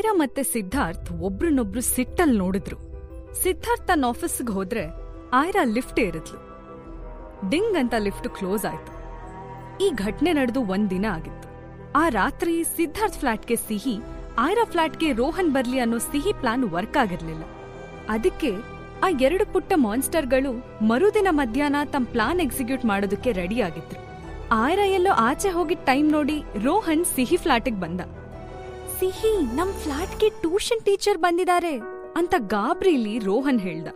ಆಯ್ರಾ ಮತ್ತೆ ಸಿದ್ಧಾರ್ಥ್ ಒಬ್ರನ್ನೊಬ್ರು ಸಿಟ್ಟಲ್ ನೋಡಿದ್ರು. ಸಿದ್ಧಾರ್ಥ್ ತನ್ನ ಆಫೀಸ್ಗೆ ಹೋದ್ರೆ ಆಯ್ರಾ ಲಿಫ್ಟ್ ಏರಿದ್ಲು. ಡಿಂಗ್ ಅಂತ ಲಿಫ್ಟ್ ಕ್ಲೋಸ್ ಆಯ್ತು. ಈ ಘಟನೆ ನಡೆದು ಒಂದಿನ ಆಗಿತ್ತು. ಆ ರಾತ್ರಿ ಸಿದ್ಧಾರ್ಥ್ ಫ್ಲಾಟ್ಗೆ ಸಿಹಿ, ಆಯ್ರಾ ಫ್ಲಾಟ್ಗೆ ರೋಹನ್ ಬರ್ಲಿ ಅನ್ನೋ ಸಿಹಿ ಪ್ಲಾನ್ ವರ್ಕ್ ಆಗಿರ್ಲಿಲ್ಲ. ಅದಕ್ಕೆ ಆ 2 ಪುಟ್ಟ ಮಾನ್ಸ್ಟರ್ಗಳು ಮರುದಿನ ಮಧ್ಯಾಹ್ನ ತಮ್ಮ ಪ್ಲಾನ್ ಎಕ್ಸಿಕ್ಯೂಟ್ ಮಾಡೋದಕ್ಕೆ ರೆಡಿ ಆಗಿದ್ರು. ಆಯ್ರಾ ಎಲ್ಲೋ ಆಚೆ ಹೋಗಿದ್ ಟೈಮ್ ನೋಡಿ ರೋಹನ್ ಸಿಹಿ ಫ್ಲಾಟಿಗೆ ಬಂದ. ಸಿಹಿ, ನಮ್ ಫ್ಲಾಟ್ಗೆ ಟ್ಯೂಷನ್ ಟೀಚರ್ ಬಂದಿದ್ದಾರೆ ಅಂತ ಗಾಬ್ರಿಲಿ ರೋಹನ್ ಹೇಳ್ದ.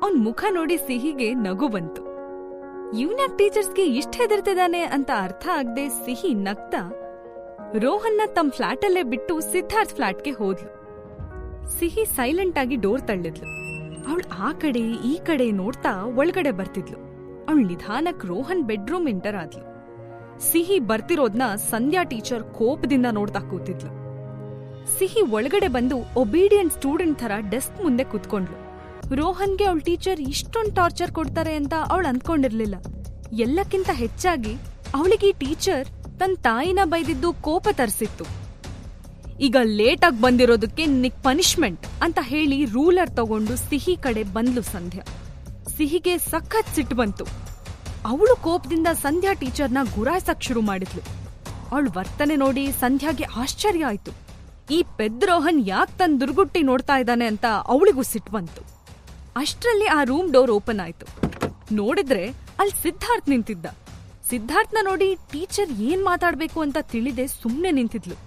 ಅವನ್ ಮುಖ ನೋಡಿ ಸಿಹಿಗೆ ನಗು ಬಂತು. ಇವ್ನ್ಯಾಕ್ ಟೀಚರ್ಸ್ಗೆ ಇಷ್ಟ ಹೆದರ್ತಿದಾನೆ ಅಂತ ಅರ್ಥ ಆಗದೆ ಸಿಹಿ ನಗ್ತಾ ರೋಹನ್ನ ತಮ್ಮ ಫ್ಲಾಟಲ್ಲೇ ಬಿಟ್ಟು ಸಿದ್ಧಾರ್ಥ್ ಫ್ಲಾಟ್ಗೆ ಹೋದ್ಲು. ಸಿಹಿ ಸೈಲೆಂಟ್ ಆಗಿ ಡೋರ್ ತಳ್ಳಿದ್ಲು. ಅವಳು ಆ ಕಡೆ ಈ ಕಡೆ ನೋಡ್ತಾ ಒಳಗಡೆ ಬರ್ತಿದ್ಲು. ಅವಳು ನಿಧಾನಕ್ ರೋಹನ್ ಬೆಡ್ರೂಮ್ ಎಂಟರ್ ಆದ್ಲು. ಸಿಹಿ ಬರ್ತಿರೋದ್ನ ಸಂಧ್ಯಾ ಟೀಚರ್ ಕೋಪದಿಂದ ನೋಡ್ತಾ ಕೂತಿದ್ಲು. ಸಿಹಿ ಒಳಗಡೆ ಬಂದು ಒಬೀಡಿಯಂಟ್ ಸ್ಟೂಡೆಂಟ್ ಥರ ಡೆಸ್ಕ್ ಮುಂದೆ ಕೂತ್ಕೊಂಡ್ಲು. ರೋಹನ್ಗೆ ಅವಳ ಟೀಚರ್ ಇಷ್ಟೊಂದು ಟಾರ್ಚರ್ ಕೊಡ್ತಾರೆ ಅಂತ ಅವಳು ಅಂದ್ಕೊಂಡಿರ್ಲಿಲ್ಲ. ಎಲ್ಲಕ್ಕಿಂತ ಹೆಚ್ಚಾಗಿ ಅವಳಿಗೆ ಟೀಚರ್ ತನ್ನ ತಾಯಿನ ಬೈದಿದ್ದು ಕೋಪ ತರಿಸಿತ್ತು. ಈಗ ಲೇಟಾಗಿ ಬಂದಿರೋದಕ್ಕೆ ನಿಕ್ ಪನಿಷ್ಮೆಂಟ್ ಅಂತ ಹೇಳಿ ರೂಲರ್ ತಗೊಂಡು ಸಿಹಿ ಕಡೆ ಬಂದ್ಲು ಸಂಧ್ಯಾ. ಸಿಹಿಗೆ ಸಖತ್ ಸಿಟ್ಟು ಬಂತು. ಅವಳು ಕೋಪದಿಂದ ಸಂಧ್ಯಾ ಟೀಚರ್ನ ಗುರಾಯ್ಸಕ್ ಶುರು ಮಾಡಿದ್ಲು. ಅವಳ ವರ್ತನೆ ನೋಡಿ ಸಂಧ್ಯಾಗೆ ಆಶ್ಚರ್ಯ ಆಯ್ತು. ಈ ಪೆದ್ ರೋಹನ್ ಯಾಕ್ ತನ್ ದುರ್ಗುಟ್ಟಿ ನೋಡ್ತಾ ಇದ್ದಾನೆ ಅಂತ ಅವಳಿಗೂ ಸಿಟ್ಟು ಬಂತು. ಅಷ್ಟ್ರಲ್ಲಿ ಆ ರೂಮ್ ಡೋರ್ ಓಪನ್ ಆಯ್ತು. ನೋಡಿದ್ರೆ ಅಲ್ಲಿ ಸಿದ್ಧಾರ್ಥ್ ನಿಂತಿದ್ದ. ಸಿದ್ಧಾರ್ಥ್ನ ನೋಡಿ ಟೀಚರ್ ಏನ್ ಮಾತಾಡ್ಬೇಕು ಅಂತ ತಿಳಿದೆ ಸುಮ್ನೆ ನಿಂತಿದ್ಲು.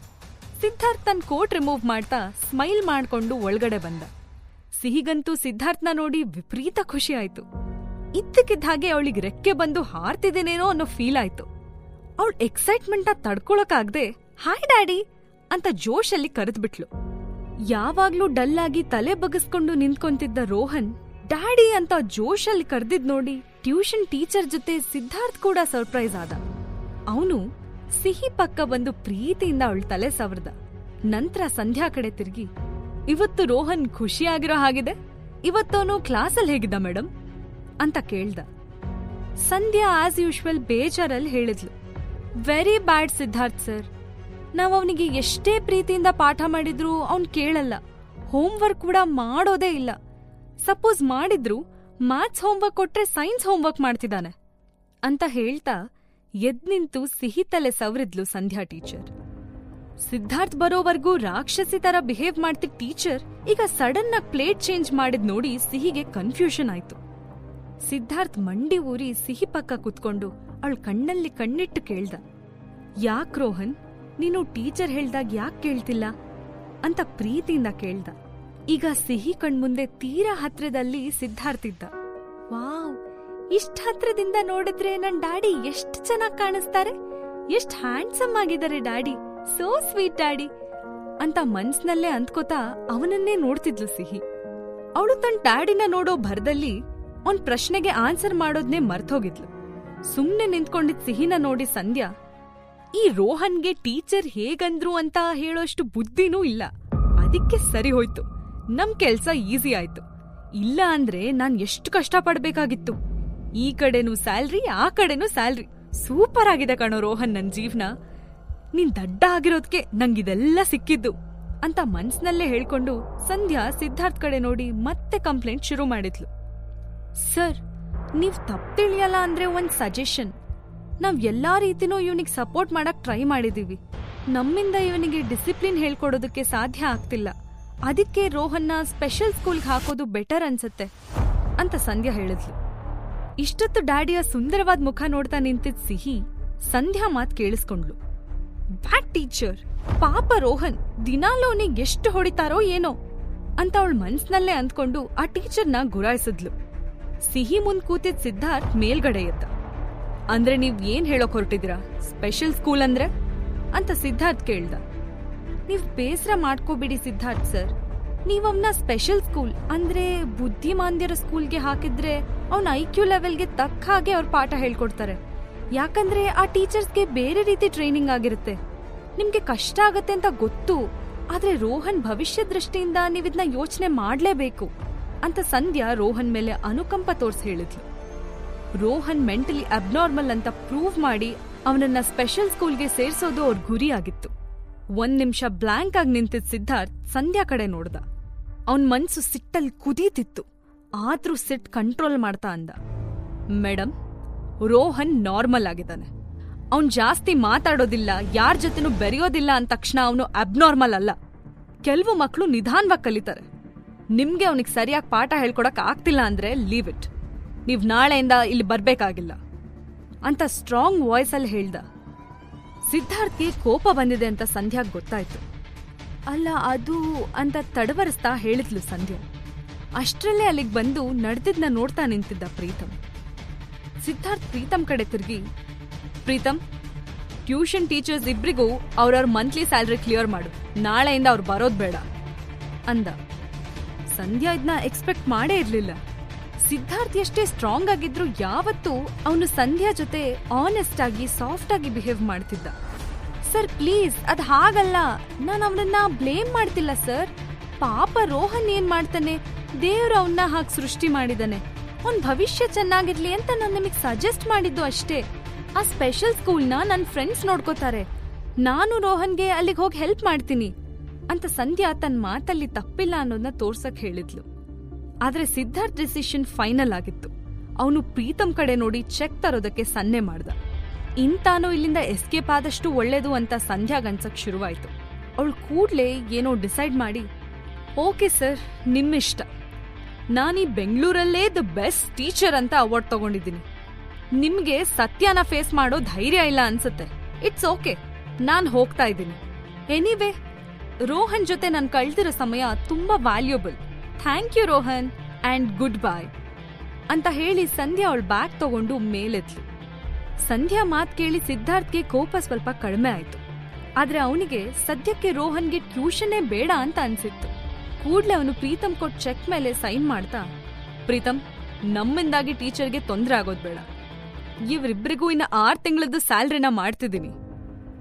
ಸಿದ್ಧಾರ್ಥ್ ತನ್ನ ಕೋಟ್ ರಿಮೂವ್ ಮಾಡ್ತಾ ಸ್ಮೈಲ್ ಮಾಡ್ಕೊಂಡು ಒಳಗಡೆ ಬಂದ. ಸಿಹಿಗಂತೂ ಸಿದ್ಧಾರ್ಥ್ನ ನೋಡಿ ವಿಪರೀತ ಖುಷಿ ಆಯ್ತು. ಇದ್ದಕ್ಕಿದ್ದ ಹಾಗೆ ಅವಳಿಗೆ ರೆಕ್ಕೆ ಬಂದು ಹಾರ್ತಿದ್ದೇನೇನೋ ಅನ್ನೋ ಫೀಲ್ ಆಯ್ತು. ಅವಳು ಎಕ್ಸೈಟ್ಮೆಂಟ್ನ ತಡ್ಕೊಳಕ್ಕಾಗ್ದೆ ಹಾಯ್ ಡ್ಯಾಡಿ ಅಂತ ಜೋಶಲ್ಲಿ ಕರೆದ್ಬಿಟ್ಲು. ಯಾವಾಗ್ಲೂ ಡಲ್ ಆಗಿ ತಲೆ ಬಗ್ಗಿಸ್ಕೊಂಡು ನಿಂತ್ಕೊಂತಿದ್ದ ರೋಹನ್ ಡ್ಯಾಡಿ ಅಂತ ಜೋಶಲ್ಲಿ ಕರೆದಿದ್ ನೋಡಿ ಟ್ಯೂಷನ್ ಟೀಚರ್ ಜೊತೆ ಸಿದ್ಧಾರ್ಥ್ ಕೂಡ ಸರ್ಪ್ರೈಸ್ ಆದ. ಅವನು ಸಿಹಿ ಪಕ್ಕ ಬಂದು ಪ್ರೀತಿಯಿಂದ ಅವಳ ತಲೆ ಸವರ್ದ. ನಂತರ ಸಂಧ್ಯಾ ಕಡೆ ತಿರುಗಿ, ಇವತ್ತು ರೋಹನ್ ಖುಷಿಯಾಗಿರೋ ಹಾಗಿದೆ, ಇವತ್ತವನು ಕ್ಲಾಸಲ್ಲಿ ಹೇಗಿದ್ದ ಮೇಡಮ್ ಅಂತ ಕೇಳ್ದ. ಸಂಧ್ಯಾ ಆಸ್ ಯೂಶುವಲ್ ಬೇಜಾರಲ್ಲಿ ಹೇಳಿದ್ಲು, ವೆರಿ ಬ್ಯಾಡ್ ಸಿದ್ಧಾರ್ಥ್ ಸರ್. ನಾವ್ ಅವನಿಗೆ ಎಷ್ಟೇ ಪ್ರೀತಿಯಿಂದ ಪಾಠ ಮಾಡಿದ್ರು ಅವ್ನ್ ಕೇಳಲ್ಲ. ಹೋಮ್ವರ್ಕ್ ಕೂಡ ಮಾಡೋದೇ ಇಲ್ಲ. ಸಪೋಸ್ ಮಾಡಿದ್ರು ಮ್ಯಾಥ್ಸ್ ಹೋಮ್ವರ್ಕ್ ಕೊಟ್ರೆ ಸೈನ್ಸ್ ಹೋಮ್ವರ್ಕ್ ಮಾಡ್ತಿದ್ದಾನೆ ಅಂತ ಹೇಳ್ತಾ ಎದ್ ನಿಂತು ಸಿಹಿ ತಲೆ ಸವರಿದ್ಲು ಸಂಧ್ಯಾ ಟೀಚರ್. ಸಿದ್ಧಾರ್ಥ್ ಬರೋವರೆಗೂ ರಾಕ್ಷಸಿ ತರ ಬಿಹೇವ್ ಮಾಡ್ತಿದ್ದ ಟೀಚರ್ ಈಗ ಸಡನ್ ಆಗಿ ಪ್ಲೇಟ್ ಚೇಂಜ್ ಮಾಡಿದ್ ನೋಡಿ ಸಿಹಿಗೆ ಕನ್ಫ್ಯೂಷನ್ ಆಯ್ತು. ಸಿದ್ಧಾರ್ಥ್ ಮಂಡಿ ಊರಿ ಸಿಹಿ ಪಕ್ಕ ಕುತ್ಕೊಂಡು ಅವಳ ಕಣ್ಣಲ್ಲಿ ಕಣ್ಣಿಟ್ಟು ಕೇಳ್ದ, ಯಾಕ್ ರೋಹನ್, ನೀನು ಟೀಚರ್ ಹೇಳ್ದಾಗ ಯಾಕ್ ಕೇಳ್ತಿಲ್ಲ ಅಂತ ಪ್ರೀತಿಯಿಂದ ಕೇಳ್ದ. ಈಗ ಸಿಹಿ ಕಣ್ಮುಂದೆ ತೀರಾ ಹತ್ರದಲ್ಲಿ ಸಿದ್ಧಾರ್ಥ್ ಇದ್ದ. ವಾವ್, ಇಷ್ಟ ಹತ್ರದಿಂದ ನೋಡಿದ್ರೆ ನನ್ ಡ್ಯಾಡಿ ಎಷ್ಟ್ ಚೆನ್ನಾಗ್ ಕಾಣಿಸ್ತಾರೆ, ಎಷ್ಟ್ ಹ್ಯಾಂಡ್ಸಮ್ ಆಗಿದ್ದಾರೆ ಡ್ಯಾಡಿ, ಸೋ ಸ್ವೀಟ್ ಡ್ಯಾಡಿ ಅಂತ ಮನ್ಸ್ನಲ್ಲೇ ಅಂದ್ಕೋತಾ ಅವನನ್ನೇ ನೋಡ್ತಿದ್ಲು ಸಿಹಿ. ಅವಳು ತನ್ನ ಡ್ಯಾಡಿನ ನೋಡೋ ಭರದಲ್ಲಿ ಅವನ್ ಪ್ರಶ್ನೆಗೆ ಆನ್ಸರ್ ಮಾಡೋದ್ನೇ ಮರ್ತೋಗಿದ್ಲು. ಸುಮ್ನೆ ನಿಂತ್ಕೊಂಡಿದ್ ಸಿಹಿನ ನೋಡಿ ಸಂಧ್ಯಾ, ಈ ರೋಹನ್ಗೆ ಟೀಚರ್ ಹೇಗಂದ್ರು ಅಂತ ಹೇಳೋಷ್ಟು ಬುದ್ಧಿನೂ ಇಲ್ಲ, ಅದಕ್ಕೆ ಸರಿ ಹೋಯ್ತು, ನಮ್ ಕೆಲ್ಸ ಈಸಿ ಆಯ್ತು. ಇಲ್ಲ ಅಂದ್ರೆ ನಾನ್ ಎಷ್ಟು ಕಷ್ಟ ಪಡ್ಬೇಕಾಗಿತ್ತು. ಈ ಕಡೆನೂ ಸ್ಯಾಲ್ರಿ, ಆ ಕಡೆನೂ ಸ್ಯಾಲ್ರಿ. ಸೂಪರ್ ಆಗಿದೆ ಕಣೋ ರೋಹನ್ ನನ್ ಜೀವ್ನ. ನೀನ್ ದಡ್ಡ ಆಗಿರೋದ್ಕೆ ನಂಗಿದೆಲ್ಲ ಸಿಕ್ಕಿದ್ದು ಅಂತ ಮನ್ಸ್ನಲ್ಲೇ ಹೇಳ್ಕೊಂಡು ಸಂಧ್ಯಾ ಸಿದ್ಧಾರ್ಥ್ ಕಡೆ ನೋಡಿ ಮತ್ತೆ ಕಂಪ್ಲೇಂಟ್ ಶುರು ಮಾಡಿದ್ಲು. ಸರ್, ನೀವ್ ತಪ್ಪು ತಿಳಿಯಲ್ಲ ಅಂದ್ರೆ ಒಂದ್ ಸಜೆಷನ್. ನಾವ್ ಎಲ್ಲಾ ರೀತಿನೂ ಇವನಿಗೆ ಸಪೋರ್ಟ್ ಮಾಡಕ್ ಟ್ರೈ ಮಾಡಿದೀವಿ. ನಮ್ಮಿಂದ ಇವನಿಗೆ ಡಿಸಿಪ್ಲಿನ್ ಹೇಳ್ಕೊಡೋದಕ್ಕೆ ಸಾಧ್ಯ ಆಗ್ತಿಲ್ಲ. ಅದಕ್ಕೆ ರೋಹನ್ನ ಸ್ಪೆಷಲ್ ಸ್ಕೂಲ್ಗೆ ಹಾಕೋದು ಬೆಟರ್ ಅನ್ಸತ್ತೆ ಅಂತ ಸಂಧ್ಯಾ ಹೇಳಿದ್ಲು. ಇಷ್ಟೊತ್ತು ಡ್ಯಾಡಿಯ ಸುಂದರವಾದ ಮುಖ ನೋಡ್ತಾ ನಿಂತಿದ್ ಸಿಹಿ ಸಂಧ್ಯಾ ಮಾತ್ ಕೇಳಿಸ್ಕೊಂಡ್ಲು. ಬ್ಯಾಡ್ ಟೀಚರ್, ಪಾಪ ರೋಹನ್, ದಿನಾಲೂ ಅವನಿಗೆ ಎಷ್ಟು ಹೊಡಿತಾರೋ ಏನೋ ಅಂತ ಅವಳ ಮನ್ಸ್ನಲ್ಲೇ ಅಂದ್ಕೊಂಡು ಆ ಟೀಚರ್ನ ಗುರಾಯಿಸಿದ್ಲು. ಸಿಹಿ ಮುಂದ್ ಕೂತಿದ್ ಸಿದ್ಧಾರ್ಥ್ ಮೇಲ್ಗಡೆ ಎದ್ದ. ಅಂದ್ರೆ ನೀವ್ ಏನ್ ಹೇಳೋಕ್ ಹೊರಟಿದ್ದೀರಾ, ಸ್ಪೆಷಲ್ ಸ್ಕೂಲ್ ಅಂದ್ರೆ ಅಂತ ಸಿದ್ಧಾರ್ಥ್ ಕೇಳ್ದ. ನೀವ್ ಬೇಸರ ಮಾಡ್ಕೋಬಿಡಿ ಸಿದ್ಧಾರ್ಥ್ ಸರ್, ನೀವ್ ಅವನ್ನ ಸ್ಪೆಷಲ್ ಸ್ಕೂಲ್ ಅಂದ್ರೆ ಬುದ್ಧಿಮಾಂದ್ಯರ ಸ್ಕೂಲ್ಗೆ ಹಾಕಿದ್ರೆ ಅವ್ನ IQ ಲೆವೆಲ್ಗೆ ತಕ್ಕ ಹಾಗೆ ಅವ್ರ ಪಾಠ ಹೇಳ್ಕೊಡ್ತಾರೆ. ಯಾಕಂದ್ರೆ ಆ ಟೀಚರ್ಸ್ಗೆ ಬೇರೆ ರೀತಿ ಟ್ರೈನಿಂಗ್ ಆಗಿರುತ್ತೆ. ನಿಮ್ಗೆ ಕಷ್ಟ ಆಗತ್ತೆ ಅಂತ ಗೊತ್ತು, ಆದ್ರೆ ರೋಹನ್ ಭವಿಷ್ಯ ದೃಷ್ಟಿಯಿಂದ ನೀವಿದ್ನ ಯೋಚನೆ ಮಾಡ್ಲೇಬೇಕು ಅಂತ ಸಂಧ್ಯಾ ರೋಹನ್ ಮೇಲೆ ಅನುಕಂಪ ತೋರ್ಸಿ ಹೇಳಿದ್ಲು. ರೋಹನ್ ಮೆಂಟಲಿ ಅಬ್ನಾರ್ಮಲ್ ಅಂತ ಪ್ರೂವ್ ಮಾಡಿ ಅವನನ್ನ ಸ್ಪೆಷಲ್ ಸ್ಕೂಲ್ಗೆ ಸೇರ್ಸೋದು ಅವ್ರ ಗುರಿ ಆಗಿತ್ತು. ಒಂದ್ ನಿಮಿಷ ಬ್ಲಾಂಕ್ ಆಗಿ ನಿಂತಿದ್ದ ಸಿದ್ಧಾರ್ಥ್ ಸಂಧ್ಯಾ ಕಡೆ ನೋಡ್ದ. ಅವನ್ ಮನ್ಸು ಸಿಟ್ಟಲ್ ಕುದೀತಿತ್ತು. ಆದ್ರೂ ಸಿಟ್ ಕಂಟ್ರೋಲ್ ಮಾಡ್ತಾ ಅಂದ, ಮೇಡಮ್, ರೋಹನ್ ನಾರ್ಮಲ್ ಆಗಿದ್ದಾನೆ. ಅವನ್ ಜಾಸ್ತಿ ಮಾತಾಡೋದಿಲ್ಲ, ಯಾರ್ ಜೊತೆನೂ ಬೆರೆಯೋದಿಲ್ಲ ಅಂದ ತಕ್ಷಣ ಅವನು ಅಬ್ನಾರ್ಮಲ್ ಅಲ್ಲ. ಕೆಲವು ಮಕ್ಕಳು ನಿಧಾನವಾಗಿ ಕಲಿತಾರೆ. ನಿಮ್ಗೆ ಅವನಿಗೆ ಸರಿಯಾಗಿ ಪಾಠ ಹೇಳ್ಕೊಡಕ್ ಆಗ್ತಿಲ್ಲ ಅಂದ್ರೆ ಲೀವ್ ಇಟ್. ನೀವ್ ನಾಳೆಯಿಂದ ಇಲ್ಲಿ ಬರ್ಬೇಕಾಗಿಲ್ಲ ಅಂತ ಸ್ಟ್ರಾಂಗ್ ವಾಯ್ಸಲ್ಲಿ ಹೇಳ್ದ. ಸಿದ್ಧಾರ್ಥ್ಗೆ ಕೋಪ ಬಂದಿದೆ ಅಂತ ಸಂಧ್ಯಾಗ್ ಗೊತ್ತಾಯ್ತು. ಅಲ್ಲ ಅದು ಅಂತ ತಡವರಿಸ್ತಾ ಹೇಳಿದ್ಲು ಸಂಧ್ಯಾ. ಅಷ್ಟ್ರಲ್ಲೇ ಅಲ್ಲಿಗೆ ಬಂದು ನಡೆದಿದ್ನ ನೋಡ್ತಾ ನಿಂತಿದ್ದ ಪ್ರೀತಮ್. ಸಿದ್ಧಾರ್ಥ್ ಪ್ರೀತಮ್ ಕಡೆ ತಿರುಗಿ, ಪ್ರೀತಮ್, ಟ್ಯೂಷನ್ ಟೀಚರ್ಸ್ ಇಬ್ರಿಗೂ ಅವ್ರವ್ರ ಮಂತ್ಲಿ ಸ್ಯಾಲ್ರಿ ಕ್ಲಿಯರ್ ಮಾಡು. ನಾಳೆಯಿಂದ ಅವ್ರು ಬರೋದ್ ಬೇಡ ಅಂದ. ಸಂಧ್ಯಾ ಇದನ್ನ ಎಕ್ಸ್ಪೆಕ್ಟ್ ಮಾಡೇ ಇರ್ಲಿಲ್ಲ. ಸಿದ್ಧಾರ್ಥ್ ಎಷ್ಟೇ ಸ್ಟ್ರಾಂಗ್ ಆಗಿದ್ರು ಯಾವತ್ತೂ ಅವನು ಸಂಧ್ಯಾ ಜೊತೆ ಆನೆಸ್ಟ್ ಆಗಿ ಸಾಫ್ಟ್ ಆಗಿ ಬಿಹೇವ್ ಮಾಡ್ತಿದ್ದ. ಸರ್ ಪ್ಲೀಸ್, ಅದ್ ಹಾಗಲ್ಲ. ನಾನು ಅವನನ್ನ ಬ್ಲೇಮ್ ಮಾಡ್ತಿಲ್ಲ ಸರ್. ಪಾಪ ರೋಹನ್ ಏನ್ ಮಾಡ್ತಾನೆ, ದೇವ್ರು ಅವನ್ನ ಹಾಗೆ ಸೃಷ್ಟಿ ಮಾಡಿದಾನೆ. ಅವ್ನ್ ಭವಿಷ್ಯ ಚೆನ್ನಾಗಿರ್ಲಿ ಅಂತ ನಾನು ನಿಮಗೆ ಸಜೆಸ್ಟ್ ಮಾಡಿದ್ದು ಅಷ್ಟೇ. ಆ ಸ್ಪೆಷಲ್ ಸ್ಕೂಲ್ನ ನನ್ನ ಫ್ರೆಂಡ್ಸ್ ನೋಡ್ಕೋತಾರೆ. ನಾನು ರೋಹನ್ಗೆ ಅಲ್ಲಿಗೆ ಹೋಗಿ ಹೆಲ್ಪ್ ಮಾಡ್ತೀನಿ ಅಂತ ಸಂಧ್ಯಾ ತನ್ನ ಮಾತಲ್ಲಿ ತಪ್ಪಿಲ್ಲ ಅನ್ನೋದನ್ನ ತೋರ್ಸಕ್ ಹೇಳಿದ್ಲು. ಆದ್ರೆ ಸಿದ್ಧಾರ್ಥ್ ಡಿಸಿಷನ್ ಫೈನಲ್ ಆಗಿತ್ತು. ಅವನು ಪ್ರೀತಮ್ ಕಡೆ ನೋಡಿ ಚೆಕ್ ತರೋದಕ್ಕೆ ಸನ್ನೆ ಮಾಡ್ದ. ಇಂತಾನೋ ಇಲ್ಲಿಂದ ಎಸ್ಕೇಪ್ ಆದಷ್ಟು ಒಳ್ಳೇದು ಅಂತ ಸಂಧ್ಯಾಗನ್ಸಕ್ ಶುರುವಾಯ್ತು. ಅವಳು ಕೂಡ್ಲೆ ಏನೋ ಡಿಸೈಡ್ ಮಾಡಿ, ಓಕೆ ಸರ್, ನಿಮ್ಮಿಷ್ಟ. ನಾನೀ ಬೆಂಗಳೂರಲ್ಲೇ ದ ಬೆಸ್ಟ್ ಟೀಚರ್ ಅಂತ ಅವಾರ್ಡ್ ತಗೊಂಡಿದ್ದೀನಿ. ನಿಮ್ಗೆ ಸತ್ಯನ ಫೇಸ್ ಮಾಡೋ ಧೈರ್ಯ ಇಲ್ಲ ಅನ್ಸುತ್ತೆ. ಇಟ್ಸ್ ಓಕೆ, ನಾನ್ ಹೋಗ್ತಾ ಇದ್ದೀನಿ. ಎನಿವೇ, ರೋಹನ್ ಜೊತೆ ನಾನು ಕಳ್ದಿರೋ ಸಮಯ ತುಂಬಾ valuable. Thank you Rohan, and goodbye ಅಂತ ಹೇಳಿ ಸಂಧ್ಯಾ ಅವಳ ಬ್ಯಾಗ್ ತಗೊಂಡು ಮೇಲೆದ್ಲು. ಸಂಧ್ಯಾ ಮಾತ್ ಕೇಳಿ ಸಿದ್ಧಾರ್ಥ್ಗೆ ಕೋಪ ಸ್ವಲ್ಪ ಕಡಿಮೆ ಆಯ್ತು. ಆದ್ರೆ ಅವನಿಗೆ ಸದ್ಯಕ್ಕೆ ರೋಹನ್ಗೆ ಟ್ಯೂಷನ್ನೇ ಬೇಡ ಅಂತ ಅನ್ಸಿತ್ತು. ಕೂಡ್ಲೆ ಅವನು ಪ್ರೀತಮ್ ಕೊಟ್ಟು ಚೆಕ್ ಮೇಲೆ ಸೈನ್ ಮಾಡ್ತಾ, ಪ್ರೀತಮ್, ನಮ್ಮಿಂದಾಗಿ ಟೀಚರ್ಗೆ ತೊಂದರೆ ಆಗೋದ್ ಬೇಡ. ಇವ್ರಿಬ್ರಿಗೂ ಇನ್ನ 6 ತಿಂಗಳದ್ದು ಸ್ಯಾಲ್ರಿನ ಮಾಡ್ತಿದ್ದೀನಿ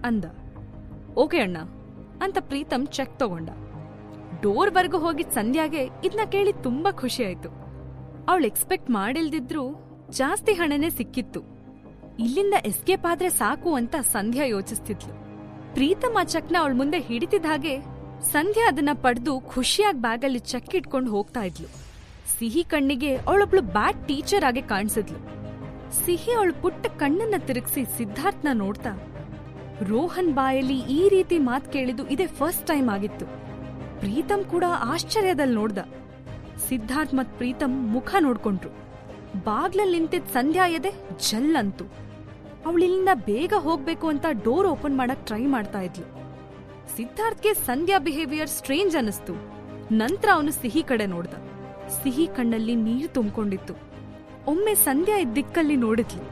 ಅಂದ. ಓಕೆ ಅಣ್ಣ ಅಂತ ಪ್ರೀತಮ್ ಚೆಕ್ ತಗೊಂಡ. ಡೋರ್ವರೆಗೂ ಹೋಗಿದ್ ಸಂಧ್ಯಾಗೆ ಇದನ್ನ ಕೇಳಿ ತುಂಬಾ ಖುಷಿ ಆಯ್ತು. ಅವಳು ಎಕ್ಸ್ಪೆಕ್ಟ್ ಮಾಡಿಲ್ದಿದ್ರು ಜಾಸ್ತಿ ಹಣನೇ ಸಿಕ್ಕಿತ್ತು. ಇಲ್ಲಿಂದ ಎಸ್ಕೇಪ್ ಆದ್ರೆ ಸಾಕು ಅಂತ ಸಂಧ್ಯಾ ಯೋಚಿಸ್ತಿದ್ಲು. ಪ್ರೀತಮ್ ಆ ಚೆಕ್ನ ಅವಳ ಮುಂದೆ ಹಿಡಿತಿದ್ದ ಹಾಗೆ ಸಂಧ್ಯಾ ಅದನ್ನ ಪಡೆದು ಖುಷಿಯಾಗಿ ಬ್ಯಾಗಲ್ಲಿ ಚೆಕ್ ಇಟ್ಕೊಂಡು ಹೋಗ್ತಾ ಇದ್ಲು. ಸಿಹಿ ಕಣ್ಣಿಗೆ ಅವಳೊಬ್ಳು ಬ್ಯಾಡ್ ಟೀಚರ್ ಆಗಿ ಕಾಣಿಸಿದ್ಲು. ಸಿಹಿ ಅವಳು ಪುಟ್ಟ ಕಣ್ಣನ್ನ ತಿರುಗಿಸಿ ಸಿದ್ಧಾರ್ಥ್ನ ನೋಡ್ತಾ, ರೋಹನ್ ಬಾಯಲ್ಲಿ ಈ ರೀತಿ ಮಾತ್ ಕೇಳಿದ್ದು ಇದೇ ಫಸ್ಟ್ ಟೈಮ್ ಆಗಿತ್ತು. ಪ್ರೀತಮ್ ಕೂಡ ಆಶ್ಚರ್ಯದಲ್ಲಿ ನೋಡ್ದ. ಸಿದ್ಧಾರ್ಥ್ ಮತ್ ಪ್ರೀತಮ್ ಮುಖ ನೋಡ್ಕೊಂಡ್ರು. ಬಾಗ್ಲಲ್ಲಿ ನಿಂತಿದ್ದ ಸಂಧ್ಯಾ ಎದೆ ಜಲ್ ಅಂತು. ಅವಳಿಲ್ಲಿಂದ ಬೇಗ ಹೋಗ್ಬೇಕು ಅಂತ ಡೋರ್ ಓಪನ್ ಮಾಡಕ್ ಟ್ರೈ ಮಾಡ್ತಾ ಇದ್ಲು. ಸಿದ್ಧಾರ್ಥ್ಗೆ ಸಂಧ್ಯಾ ಬಿಹೇವಿಯರ್ ಸ್ಟ್ರೇಂಜ್ ಅನಿಸ್ತು. ನಂತರ ಅವನು ಸಿಹಿ ಕಡೆ ನೋಡ್ದ. ಸಿಹಿ ಕಣ್ಣಲ್ಲಿ ನೀರು ತುಂಬಿಕೊಂಡಿತ್ತು. ಒಮ್ಮೆ ಸಂಧ್ಯಾ ಇದ್ದ ದಿಕ್ಕಲ್ಲಿ ನೋಡಿದ್ಲು.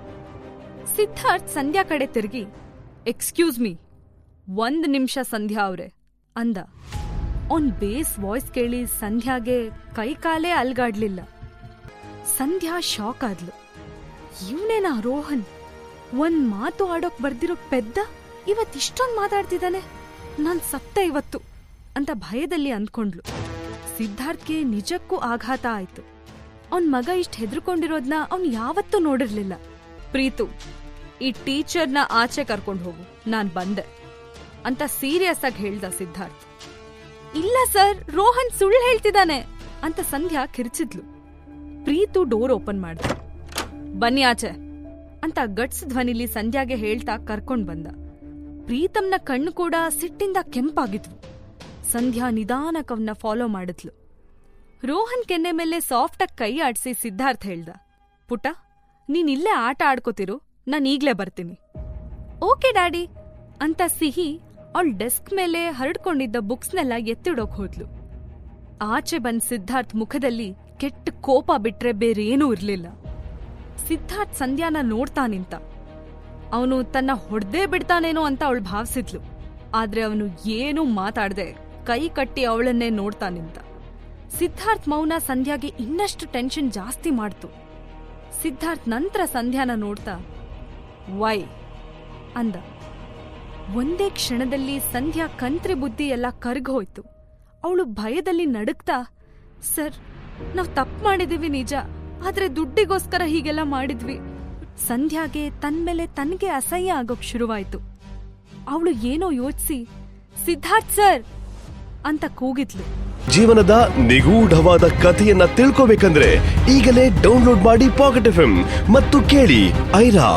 ಸಿದ್ಧಾರ್ಥ್ ಸಂಧ್ಯಾ ಕಡೆ ತಿರುಗಿ, ಎಕ್ಸ್ಕ್ಯೂಸ್ ಮೀ, 1 ನಿಮಿಷ ಸಂಧ್ಯಾ ಅವ್ರೆ ಅಂದ. ಅವ್ನ್ ಬೇಸ್ ವಾಯ್ಸ್ ಕೇಳಿ ಸಂಧ್ಯಾಗೆ ಕೈಕಾಲೇ ಅಲ್ಗಾಡ್ಲಿಲ್ಲ. ಸಂಧ್ಯಾ ಶಾಕ್ ಆದ್ಲು. ಇವನೇನಾ ರೋಹನ್? ಒಂದ್ ಮಾತು ಆಡೋಕ್ ಬರ್ದಿರೋ ಪೆದ್ದ ಇವತ್ತಿಷ್ಟೊಂದ್ ಮಾತಾಡ್ತಿದ್ದಾನೆ. ನಾನ್ ಸತ್ತೆ ಇವತ್ತು ಅಂತ ಭಯದಲ್ಲಿ ಅಂದ್ಕೊಂಡ್ಲು. ಸಿದ್ಧಾರ್ಥ್ಗೆ ನಿಜಕ್ಕೂ ಆಘಾತ ಆಯ್ತು. ಅವನ್ ಮಗ ಇಷ್ಟ ಹೆದರ್ಕೊಂಡಿರೋದ್ನ ಅವ್ನ್ ಯಾವತ್ತೂ ನೋಡಿರ್ಲಿಲ್ಲ. ಪ್ರೀತು, ಈ ಟೀಚರ್ನ ಆಚೆ ಕರ್ಕೊಂಡು ಹೋಗು, ನಾನ್ ಬಂದೆ ಅಂತ ಸೀರಿಯಸ್ ಆಗಿ ಹೇಳ್ದ ಸಿದ್ಧಾರ್ಥ್. ಇಲ್ಲ ಸರ್, ರೋಹನ್ ಸುಳ್ಳು ಹೇಳ್ತಿದ್ದಾನೆ ಅಂತ ಸಂಧ್ಯಾ ಕಿರ್ಚಿದ್ಲು. ಪ್ರೀತು ಡೋರ್ ಓಪನ್ ಮಾಡ್ದ. ಬನ್ನಿ ಆಚೆ ಅಂತ ಗಟ್ಸ್ ಧ್ವನಿಲಿ ಸಂಧ್ಯಾಗೆ ಹೇಳ್ತಾ ಕರ್ಕೊಂಡ್ ಬಂದ. ಪ್ರೀತಮ್ನ ಕಣ್ಣು ಕೂಡ ಸಿಟ್ಟಿಂದ ಕೆಂಪಾಗಿದ್ವು. ಸಂಧ್ಯಾ ನಿಧಾನಕವನ್ನ ಫಾಲೋ ಮಾಡಿದ್ಲು. ರೋಹನ್ ಕೆನ್ನೆ ಮೇಲೆ ಸಾಫ್ಟಾಗಿ ಕೈ ಆಡ್ಸಿ ಸಿದ್ಧಾರ್ಥ್ ಹೇಳ್ದ, ಪುಟ್ಟ, ನೀನ್ ಇಲ್ಲೇ ಆಟ ಆಡ್ಕೋತಿರು, ನಾನ್ ಈಗ್ಲೇ ಬರ್ತೀನಿ. ಓಕೆ ಡ್ಯಾಡಿ ಅಂತ ಸಿಹಿ ಅವಳ ಡೆಸ್ಕ್ ಮೇಲೆ ಹರಡ್ಕೊಂಡಿದ್ದ ಬುಕ್ಸ್ನೆಲ್ಲ ಎತ್ತಿಡೋಕ್ ಹೋದ್ಲು. ಆಚೆ ಬಂದ್ ಸಿದ್ಧಾರ್ಥ್ ಮುಖದಲ್ಲಿ ಕೆಟ್ಟ ಕೋಪ ಬಿಟ್ರೆ ಬೇರೇನೂ ಇರ್ಲಿಲ್ಲ. ಸಿದ್ಧಾರ್ಥ್ ಸಂಧ್ಯಾನ ನೋಡ್ತಾ ನಿಂತ. ಅವನು ತನ್ನ ಹೊಡ್ದೇ ಬಿಡ್ತಾನೇನೋ ಅಂತ ಅವಳು ಭಾವಿಸಿದ್ಲು. ಆದ್ರೆ ಅವನು ಏನೂ ಮಾತಾಡ್ದೆ ಕೈ ಕಟ್ಟಿ ಅವಳನ್ನೇ ನೋಡ್ತಾ ನಿಂತ. ಸಿದ್ಧಾರ್ಥ್ ಮೌನ ಸಂಧ್ಯಾಗೆ ಇನ್ನಷ್ಟು ಟೆನ್ಷನ್ ಜಾಸ್ತಿ ಮಾಡ್ತು. ಸಿದ್ಧಾರ್ಥ್ ನಂತರ ಸಂಧ್ಯಾನ ನೋಡ್ತಾ, ವೈ ಅಂದ. ಒಂದೇ ಕ್ಷಣದಲ್ಲಿ ಸಂಧ್ಯಾ ಕಂತ್ರಿ ಬುದ್ಧಿ ಎಲ್ಲ ಕರ್ಗೋಯ್ತು. ಅವಳು ಭಯದಲ್ಲಿ ನಡುಗ್ತಾ, ಸರ್, ನಾವ್ ತಪ್ಪು ಮಾಡಿದೀವಿ ನಿಜ, ಆದ್ರೆ ದುಡ್ಡಿಗೋಸ್ಕರ ಹೀಗೆಲ್ಲ ಮಾಡಿದ್ವಿ. ಸಂಧ್ಯಾಗೆ ತನ್ಮೇಲೆ ತನ್ಗೆ ಅಸಹ್ಯ ಆಗೋಕ್ ಶುರುವಾಯ್ತು. ಅವಳು ಏನೋ ಯೋಚಿಸಿ ಸಿದ್ಧಾರ್ಥ್ ಸರ್ ಅಂತ ಕೂಗಿದ್ಲು. ಜೀವನದ ನಿಗೂಢವಾದ ಕಥೆಯನ್ನ ತಿಳ್ಕೋಬೇಕಂದ್ರೆ ಈಗಲೇ ಡೌನ್ಲೋಡ್ ಮಾಡಿ ಪಾಕೆಟ್ FM ಮತ್ತು ಕೇಳಿ ಐರಾ.